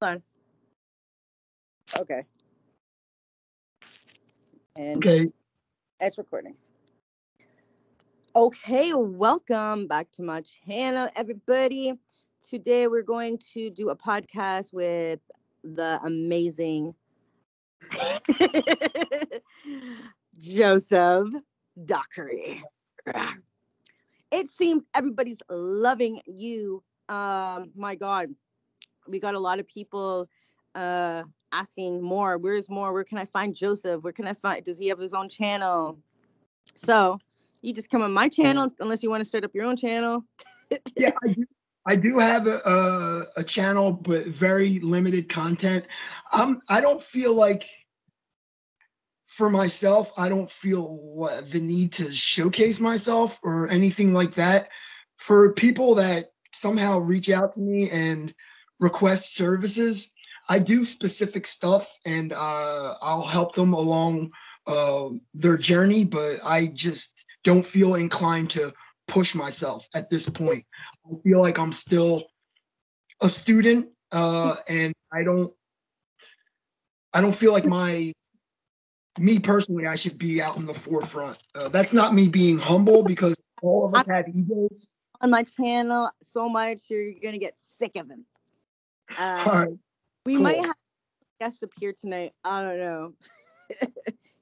Hold on. Okay. And Okay. it's recording. Okay, welcome back to my channel, everybody. Today we're going to do a podcast with the amazing Joseph Dockery. It seems everybody's loving you. My God, we got a lot of people asking more. Where's more? Where can I find Joseph? Where can I find? Does he have his own channel? So you just come on my channel unless you want to start up your own channel. Yeah, I do have a channel, but very limited content. I don't feel like, for myself, I don't feel the need to showcase myself or anything like that. For people that somehow reach out to me and request services, I do specific stuff, and I'll help them along their journey, but I just don't feel inclined to push myself at this point. I feel like I'm still a student, and I don't feel like me personally, I should be out in the forefront. That's not me being humble, because all of us have egos. On my channel so much, you're gonna get sick of him. All right, we cool. might have a guest appear tonight. I don't know.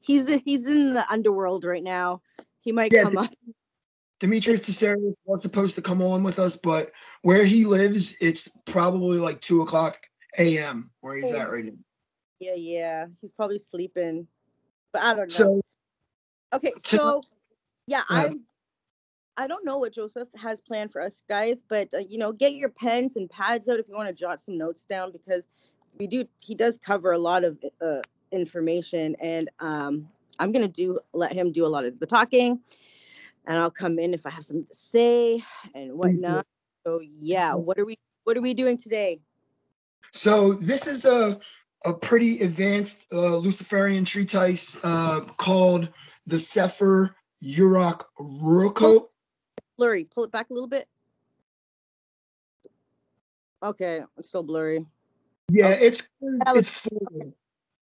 he's in the underworld right now. He might come up. Demetrius Tessarius was supposed to come on with us, but where he lives, it's probably like 2:00 a.m. where he's at right now. Yeah. He's probably sleeping. But I don't know. So, okay, so yeah, I don't know what Joseph has planned for us guys, but get your pens and pads out if you want to jot some notes down, because he does cover a lot of information, and I'm gonna let him do a lot of the talking, and I'll come in if I have something to say and whatnot. So yeah, what are we doing today? So this is a pretty advanced Luciferian treatise called the Sefer Urok Ruko. Blurry. Pull it back a little bit. Okay, it's still blurry. Yeah, it's forward.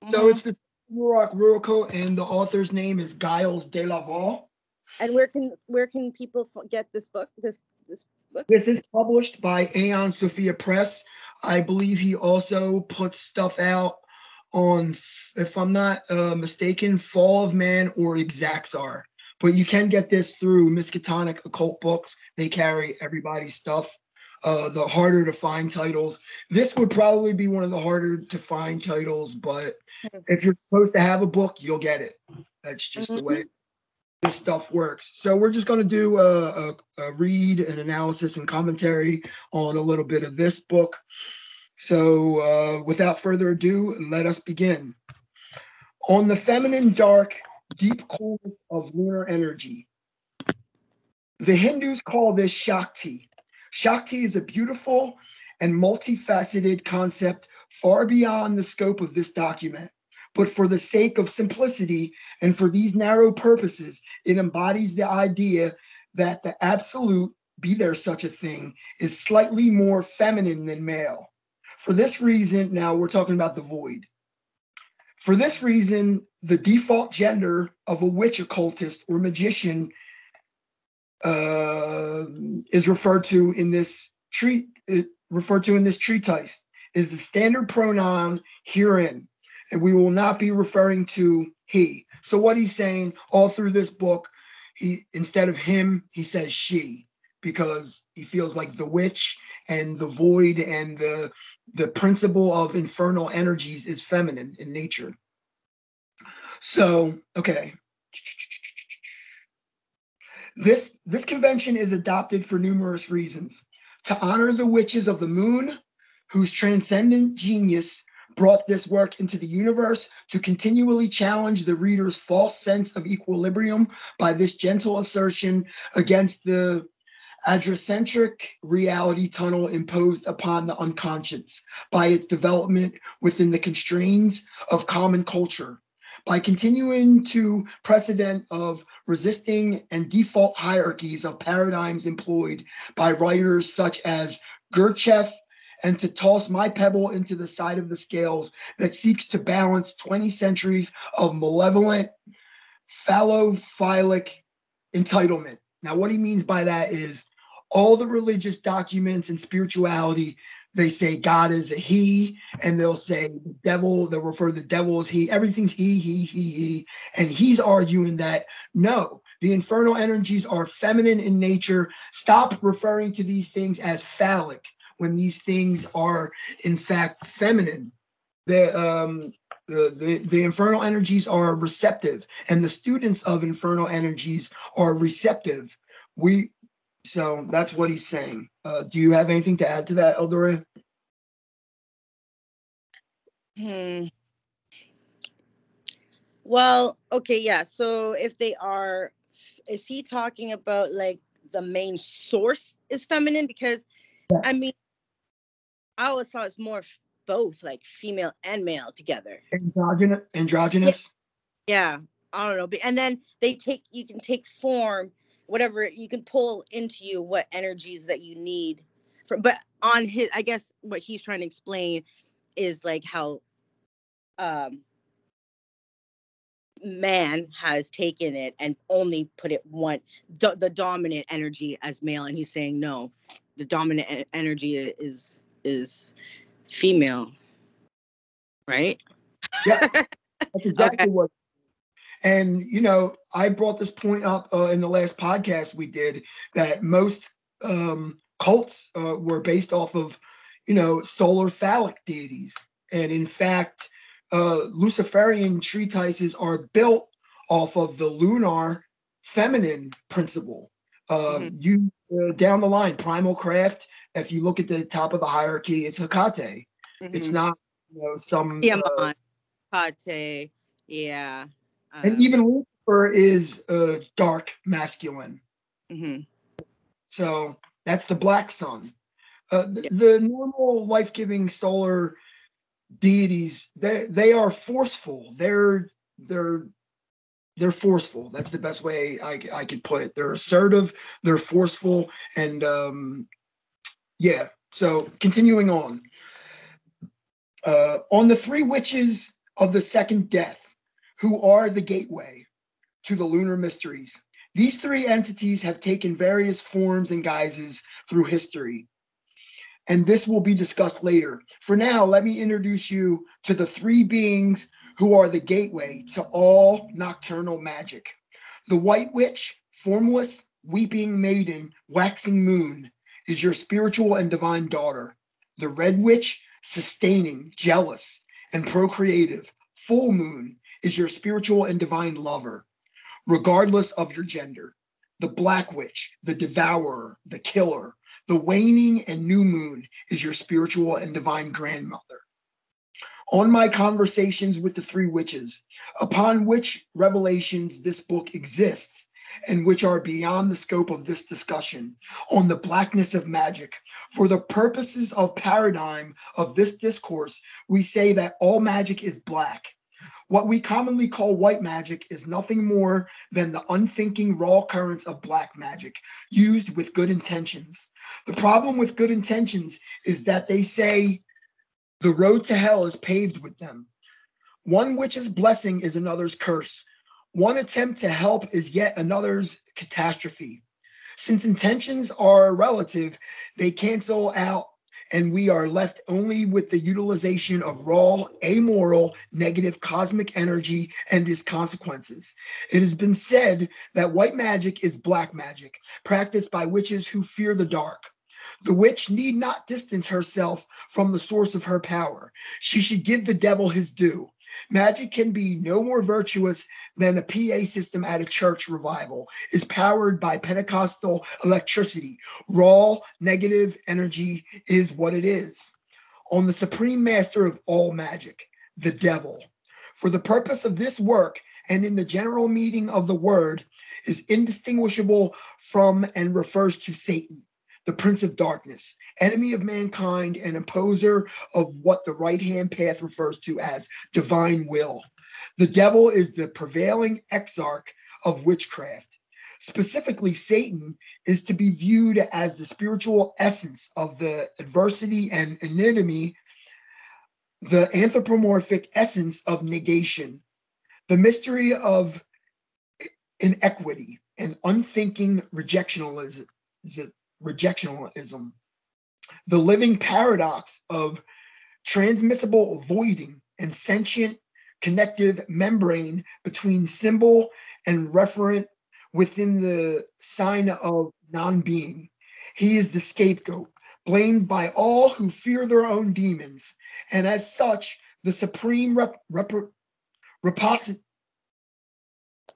So it's the Urok Ruko, and the author's name is Giles de Laval. And where can people get this book? This book? This is published by Aeon Sophia Press. I believe he also puts stuff out on, if I'm not mistaken, Fall of Man or Exacxar. But you can get this through Miskatonic Occult Books. They carry everybody's stuff. The harder to find titles. This would probably be one of the harder to find titles, but if you're supposed to have a book, you'll get it. That's just the way this stuff works. So we're just going to do a read, an analysis, and commentary on a little bit of this book. So without further ado, let us begin. On the feminine, dark, deep coolness of lunar energy. The Hindus call this Shakti. Shakti is a beautiful and multifaceted concept far beyond the scope of this document. But for the sake of simplicity and for these narrow purposes, it embodies the idea that the absolute, be there such a thing, is slightly more feminine than male. For this reason, now we're talking about the void. For this reason, the default gender of a witch occultist or magician is referred to in this treatise, is the standard pronoun herein. And we will not be referring to he. So what he's saying all through this book, instead of him, he says she, because he feels like the witch and the void and the principle of infernal energies is feminine in nature. So, okay. This convention is adopted for numerous reasons. To honor the witches of the moon, whose transcendent genius brought this work into the universe, to continually challenge the reader's false sense of equilibrium by this gentle assertion against the androcentric reality tunnel imposed upon the unconscious by its development within the constraints of common culture, by continuing to precedent of resisting and default hierarchies of paradigms employed by writers such as Gurdjieff and to toss my pebble into the side of the scales that seeks to balance 20 centuries of malevolent, phallophilic entitlement. Now, what he means by that is all the religious documents and spirituality, they say God is a he, and they'll say the devil, they'll refer to the devil as he. Everything's he. And he's arguing that no, the infernal energies are feminine in nature. Stop referring to these things as phallic when these things are, in fact, feminine. The infernal energies are receptive, and the students of infernal energies are receptive. So that's what he's saying. Do you have anything to add to that, Eldora? Well, okay, yeah. So if they are, is he talking about like the main source is feminine? Because Yes. I mean, I always thought it's more both, like female and male together. Androgynous. Yeah, I don't know. And then you can take form, whatever you can pull into you, what energies that you need. But on his, I guess what he's trying to explain is like how man has taken it and only put it the dominant energy as male, and he's saying no, the dominant energy is female, right? Yes, that's exactly Okay. what. And I brought this point up in the last podcast we did, that most cults were based off of solar phallic deities, and in fact Luciferian treatises are built off of the lunar feminine principle. You down the line, primal craft, if you look at the top of the hierarchy, it's Hecate. It's not some Tiamat, Pate, yeah. And even Lucifer is dark masculine. So that's the black sun. The normal life-giving solar deities, they are forceful. They're forceful. That's the best way I could put it. They're assertive, they're forceful, and yeah. So continuing on. On the three witches of the second death, who are the gateway to the lunar mysteries. These three entities have taken various forms and guises through history, and this will be discussed later. For now, let me introduce you to the three beings who are the gateway to all nocturnal magic. The White Witch, formless, weeping maiden, waxing moon, is your spiritual and divine daughter. The Red Witch, sustaining, jealous, and procreative, full moon, is your spiritual and divine lover, regardless of your gender. The Black Witch, the devourer, the killer, the waning and new moon, is your spiritual and divine grandmother. On my conversations with the three witches, upon which revelations this book exists, and which are beyond the scope of this discussion, on the blackness of magic, for the purposes of paradigm of this discourse, we say that all magic is black. What we commonly call white magic is nothing more than the unthinking raw currents of black magic, used with good intentions. The problem with good intentions is that they say the road to hell is paved with them. One witch's blessing is another's curse. One attempt to help is yet another's catastrophe. Since intentions are relative, they cancel out, and we are left only with the utilization of raw, amoral, negative cosmic energy and its consequences. It has been said that white magic is black magic, practiced by witches who fear the dark. The witch need not distance herself from the source of her power. She should give the devil his due. Magic can be no more virtuous than a PA system at a church revival is powered by Pentecostal electricity. Raw, negative energy is what it is. On the supreme master of all magic, the devil, for the purpose of this work and in the general meaning of the word, is indistinguishable from and refers to Satan, the prince of darkness, enemy of mankind, and imposer of what the right-hand path refers to as divine will. The devil is the prevailing exarch of witchcraft. Specifically, Satan is to be viewed as the spiritual essence of the adversity and enemy, the anthropomorphic essence of negation, the mystery of inequity and unthinking rejectionism, the living paradox of transmissible voiding and sentient connective membrane between symbol and referent within the sign of non-being. He is the scapegoat, blamed by all who fear their own demons, and as such, the supreme repository.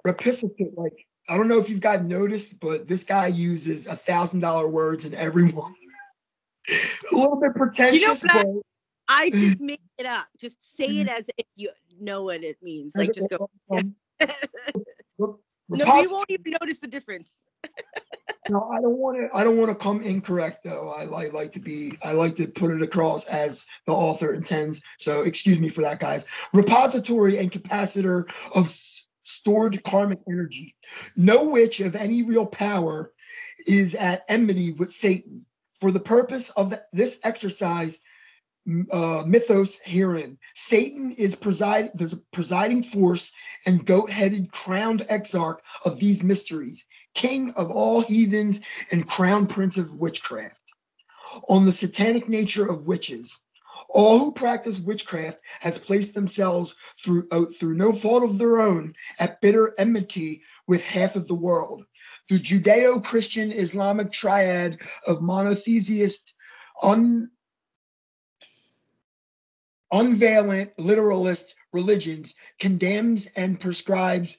Like, I don't know if you've got noticed, but this guy uses $1,000 words in every one. A little bit pretentious, but I just make it up. Just say it as if you know what it means. Like, just go. No, we won't even notice the difference. No, I don't want to come incorrect though. I like to put it across as the author intends. So excuse me for that, guys. Repository and capacitor of stored karmic energy, no which of any real power is at enmity with Satan. For the purpose of this exercise, mythos herein, Satan is the presiding force and goat-headed crowned exarch of these mysteries, king of all heathens and crown prince of witchcraft. On the satanic nature of witches, all who practice witchcraft has placed themselves through no fault of their own at bitter enmity with half of the world. The Judeo-Christian Islamic triad of monotheist, unviolent literalist religions condemns and prescribes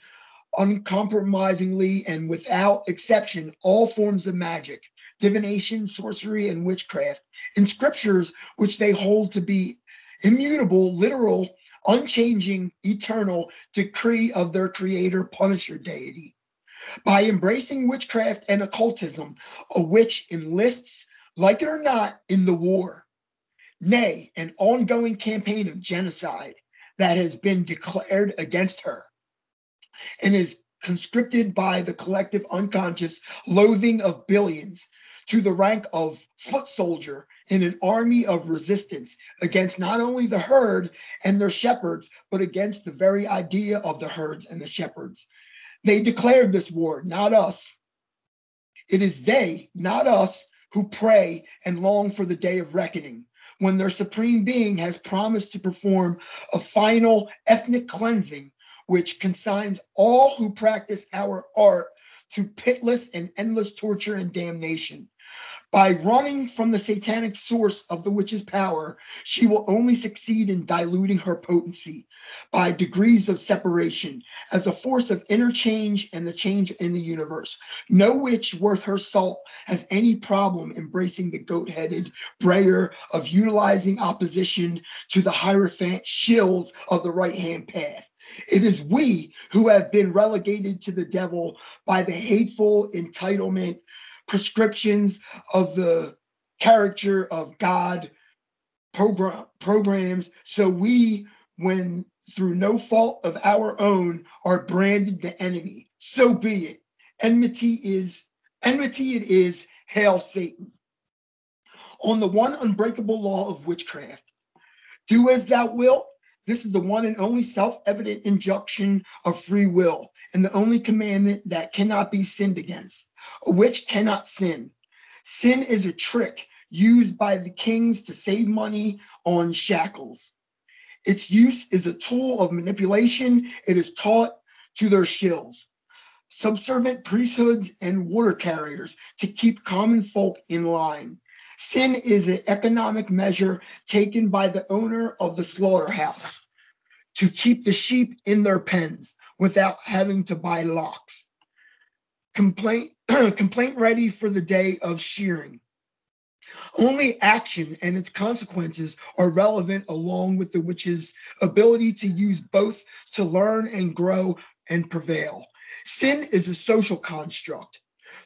uncompromisingly and without exception all forms of magic, divination, sorcery, and witchcraft in scriptures which they hold to be immutable, literal, unchanging, eternal decree of their creator, punisher deity. By embracing witchcraft and occultism, a witch enlists, like it or not, in the war. Nay, an ongoing campaign of genocide that has been declared against her and is conscripted by the collective unconscious loathing of billions to the rank of foot soldier in an army of resistance against not only the herd and their shepherds, but against the very idea of the herds and the shepherds. They declared this war, not us. It is they, not us, who pray and long for the day of reckoning, when their supreme being has promised to perform a final ethnic cleansing, which consigns all who practice our art to pitiless and endless torture and damnation. By running from the satanic source of the witch's power, she will only succeed in diluting her potency by degrees of separation as a force of interchange and the change in the universe. No witch worth her salt has any problem embracing the goat-headed brayer of utilizing opposition to the hierophant shills of the right-hand path. It is we who have been relegated to the devil by the hateful entitlement prescriptions of the character of God programs. So we, when through no fault of our own, are branded the enemy. So be it. Enmity it is, hail Satan. On the one unbreakable law of witchcraft, do as thou wilt. This is the one and only self-evident injunction of free will, and the only commandment that cannot be sinned against. A witch cannot sin. Sin is a trick used by the kings to save money on shackles. Its use is a tool of manipulation. It is taught to their shills, subservient priesthoods, and water carriers to keep common folk in line. Sin is an economic measure taken by the owner of the slaughterhouse to keep the sheep in their pens without having to buy locks. Complaint ready for the day of shearing. Only action and its consequences are relevant, along with the witch's ability to use both to learn and grow and prevail. Sin is a social construct.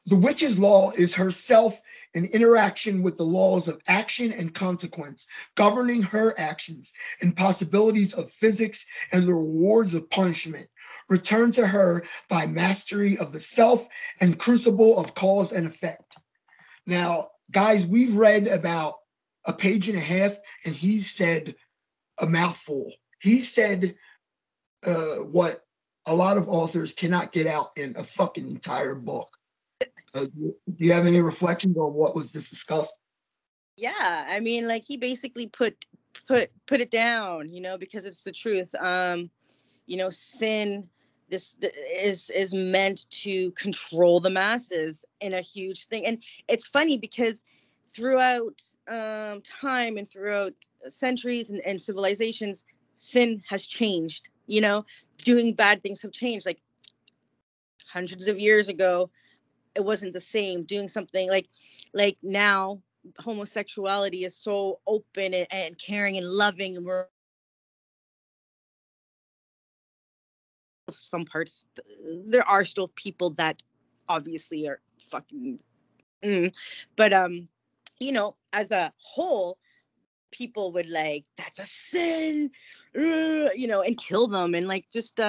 The witch's law is herself an interaction with the laws of action and consequence, governing her actions and possibilities of physics and the rewards of punishment, returned to her by mastery of the self and crucible of cause and effect. Now, guys, we've read about a page and a half, and he said a mouthful. He said what a lot of authors cannot get out in a fucking entire book. Do you have any reflections on what was just discussed? Yeah, I mean, like, he basically put it down, because it's the truth. Sin, this is meant to control the masses in a huge thing. And it's funny because throughout time and throughout centuries and civilizations, sin has changed. Doing bad things have changed. Like hundreds of years ago, it wasn't the same. Doing something like now, homosexuality is so open and caring and loving, and we're some parts, there are still people that obviously are fucking but as a whole, people would that's a sin, and kill them, and just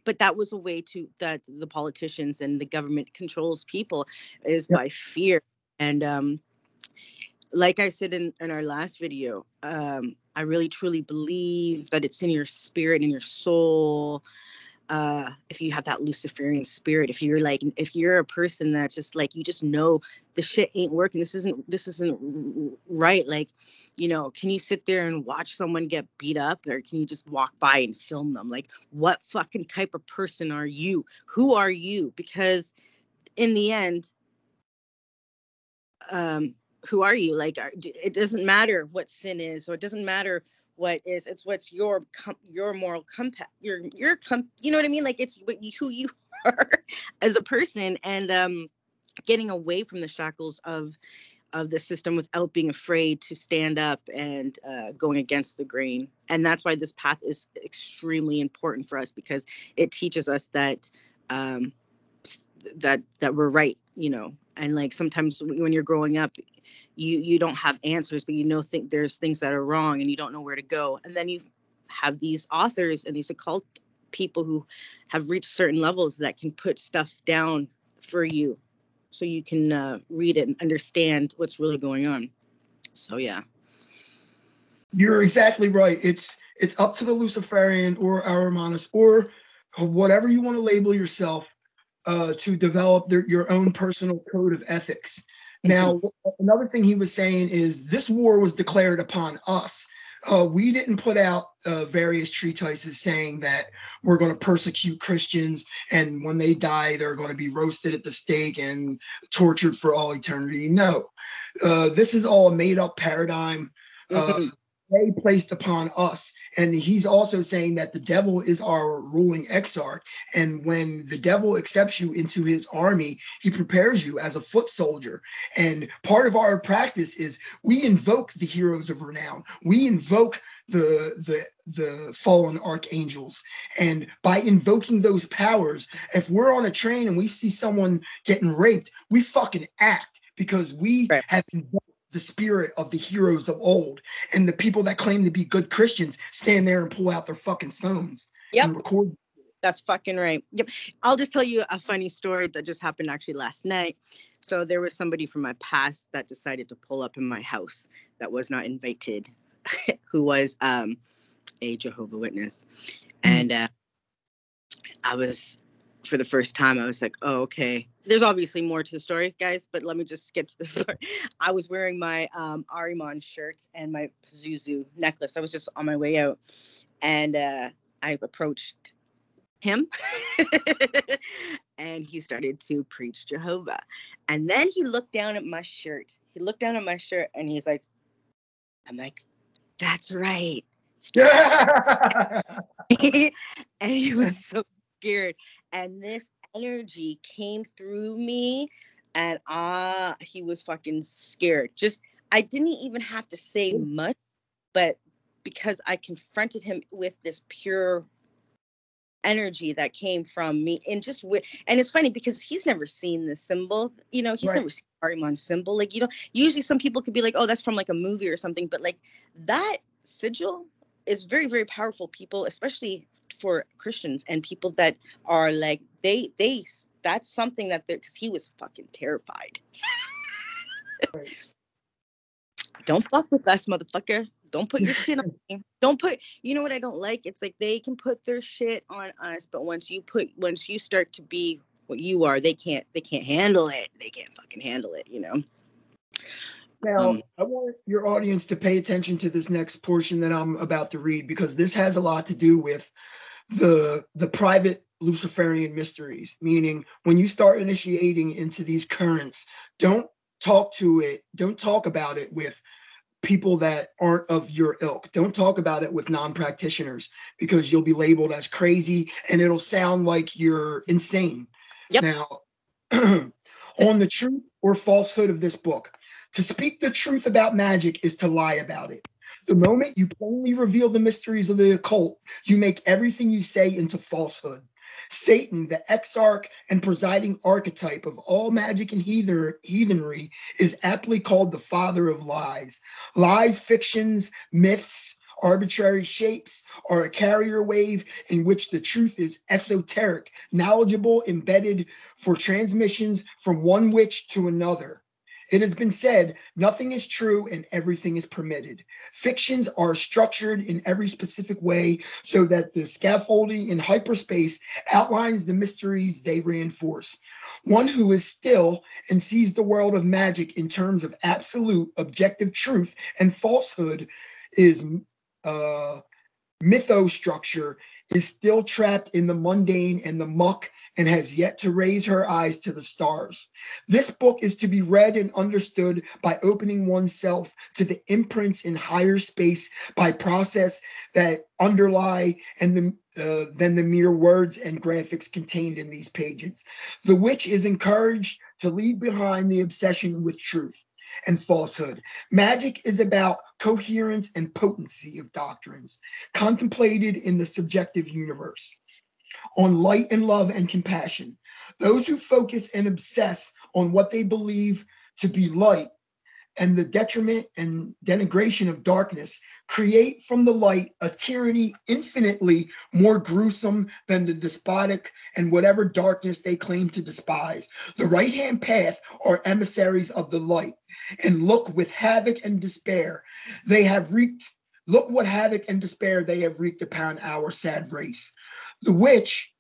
but that was a way to that the politicians and the government controls people, is by fear. And like I said in our last video, I really truly believe that it's in your spirit and your soul. If you have that Luciferian spirit, if you're a person that's just you just know the shit ain't working, this isn't right. Can you sit there and watch someone get beat up, or can you just walk by and film them? What fucking type of person are you? Who are you? Because in the end, who are you? It doesn't matter what sin is, or it doesn't matter what is. It's what's your moral compass. You know what I mean? It's who you are as a person, and getting away from the shackles of the system without being afraid to stand up and going against the grain. And that's why this path is extremely important for us, because it teaches us that that we're right, and sometimes when you're growing up, you don't have answers, but think there's things that are wrong and you don't know where to go. And then you have these authors and these occult people who have reached certain levels that can put stuff down for you so you can read it and understand what's really going on. So yeah, you're exactly right. It's up to the Luciferian or Aramanus or whatever you want to label yourself to develop your own personal code of ethics. Now, another thing he was saying is this war was declared upon us. We didn't put out various treatises saying that we're going to persecute Christians, and when they die, they're going to be roasted at the stake and tortured for all eternity. No, this is all a made-up paradigm. They placed upon us. And he's also saying that the devil is our ruling exarch. And when the devil accepts you into his army, he prepares you as a foot soldier. And part of our practice is we invoke the heroes of renown. We invoke the fallen archangels. And by invoking those powers, if we're on a train and we see someone getting raped, we fucking act, because we have invoked the spirit of the heroes of old. And the people that claim to be good Christians stand there and pull out their fucking phones and record. That's fucking right. Yep. I'll just tell you a funny story that just happened actually last night. So there was somebody from my past that decided to pull up in my house that was not invited, who was a Jehovah's Witness. And I was, for the first time, I was like, oh, okay. There's obviously more to the story, guys, but let me just get to the story. I was wearing my Ariman shirt and my Pazuzu necklace. I was just on my way out, and I approached him and he started to preach Jehovah. And then he looked down at my shirt. And he's like, I'm like, that's right. And he was so scared. And this energy came through me, and he was fucking scared. I didn't even have to say much, but because I confronted him with this pure energy that came from me, and and it's funny because he's never seen this symbol, you know, he's never seen Arimon's symbol. Like, you know, usually some people could be like, oh, that's from like a movie or something, but like that sigil is very, very powerful. People, especially for Christians and people that are like, they that's something that they're, because he was fucking terrified. Don't fuck with us, motherfucker. Don't put your shit on me. Don't put, you know what I don't like? It's like they can put their shit on us, but once you start to be what you are, they can't handle it. They can't fucking handle it, you know? Now, I want your audience to pay attention to this next portion that I'm about to read, because this has a lot to do with the private Luciferian mysteries, meaning when you start initiating into these currents, don't talk about it with people that aren't of your ilk. Don't talk about it with non-practitioners, because you'll be labeled as crazy and it'll sound like you're insane. Yep. Now, on the truth or falsehood of this book, to speak the truth about magic is to lie about it. The moment you plainly reveal the mysteries of the occult, you make everything you say into falsehood. Satan, the exarch and presiding archetype of all magic and heathenry, is aptly called the father of lies. Lies, fictions, myths, arbitrary shapes are a carrier wave in which the truth is esoteric, knowledgeable, embedded for transmissions from one witch to another. It has been said, nothing is true and everything is permitted. Fictions are structured in every specific way so that the scaffolding in hyperspace outlines the mysteries they reinforce. One who is still and sees the world of magic in terms of absolute objective truth and falsehood is mythostructure, is still trapped in the mundane and the muck, and has yet to raise her eyes to the stars. This book is to be read and understood by opening oneself to the imprints in higher space by process that underlie than the mere words and graphics contained in these pages. The witch is encouraged to leave behind the obsession with truth and falsehood. Magic is about coherence and potency of doctrines contemplated in the subjective universe, on light and love and compassion. Those who focus and obsess on what they believe to be light and the detriment and denigration of darkness create from the light a tyranny infinitely more gruesome than the despotic and whatever darkness they claim to despise. The right-hand path are emissaries of the light, and look with havoc and despair they have wreaked. Look what havoc and despair they have wreaked upon our sad race. The witch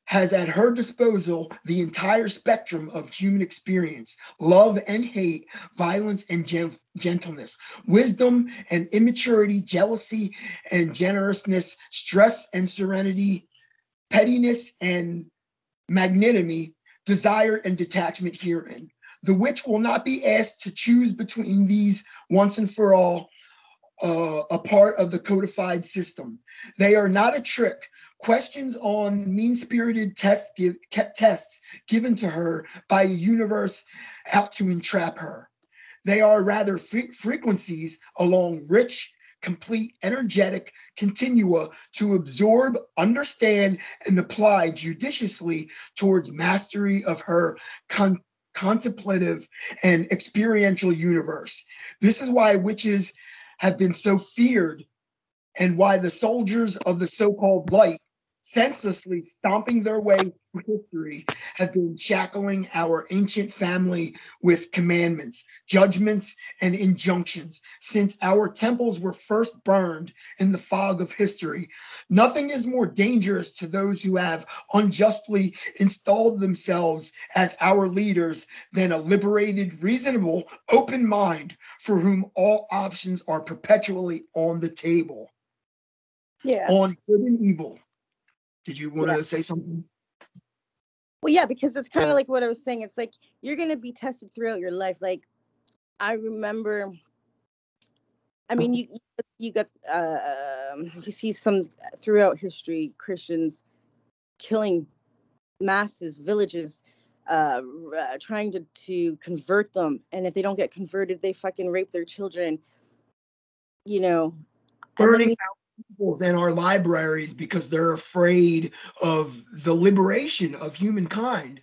has at her disposal the entire spectrum of human experience, love and hate, violence and gentleness, wisdom and immaturity, jealousy and generousness, stress and serenity, pettiness and magnanimity, desire and detachment herein. The witch will not be asked to choose between these once and for all, a part of the codified system. They are not a trick. Questions on mean-spirited tests given to her by a universe out to entrap her. They are rather frequencies along rich, complete, energetic continua to absorb, understand, and apply judiciously towards mastery of her contemplative and experiential universe. This is why witches have been so feared, and why the soldiers of the so-called light, senselessly stomping their way through history, have been shackling our ancient family with commandments, judgments, and injunctions since our temples were first burned in the fog of history. Nothing is more dangerous to those who have unjustly installed themselves as our leaders than a liberated, reasonable, open mind for whom all options are perpetually on the table. Yeah. On good and evil. Did you want to say something? Well, yeah, because it's kind of like what I was saying. It's like you're going to be tested throughout your life. Like, I remember, I mean, you got, you see some throughout history, Christians killing masses, villages, trying to convert them. And if they don't get converted, they fucking rape their children, you know. Burning out temples and our libraries because they're afraid of the liberation of humankind.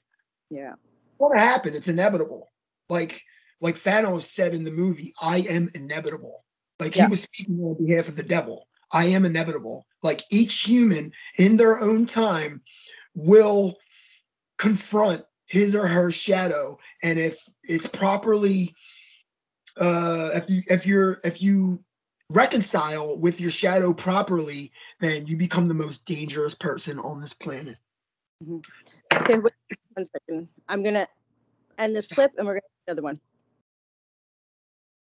Yeah. What's going to happen? It's inevitable. Like Thanos said in the movie, I am inevitable. Like he was speaking on behalf of the devil. I am inevitable. Like each human in their own time will confront his or her shadow. And if it's properly, if you reconcile with your shadow properly, then you become the most dangerous person on this planet. Okay, wait 1 second. I'm gonna end this clip and we're gonna do another one.